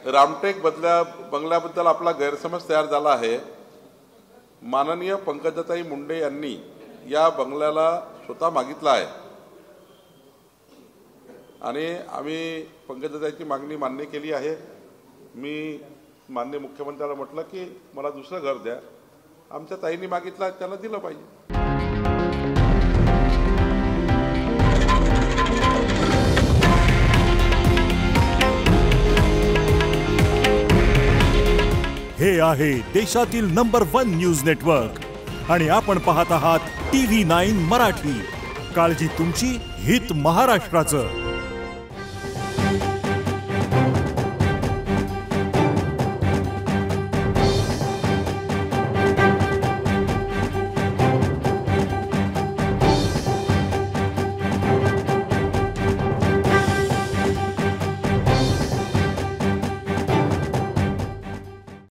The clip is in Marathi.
रामटेक बंगल्याबद्दल आपला गैरसमज तयार झाला आहे। माननीय पंकजाताई मुंडे यांनी या बंगल्याला स्वतः मागितला आहे आणि आम्ही पंकजाताईची मागणी मान्य केली आहे। मी माननीय मुख्यमंत्र्यांना म्हटलं की मला दुसरं घर द्या, आमच्या ताईंनी मागितलं त्यांना दिलं पाहिजे। हे आहे देशातील नंबर 1 न्यूज नेटवर्क आणि आपण पाहत आहात TV9 मराठी। काळजी तुमची, हित महाराष्ट्राचं।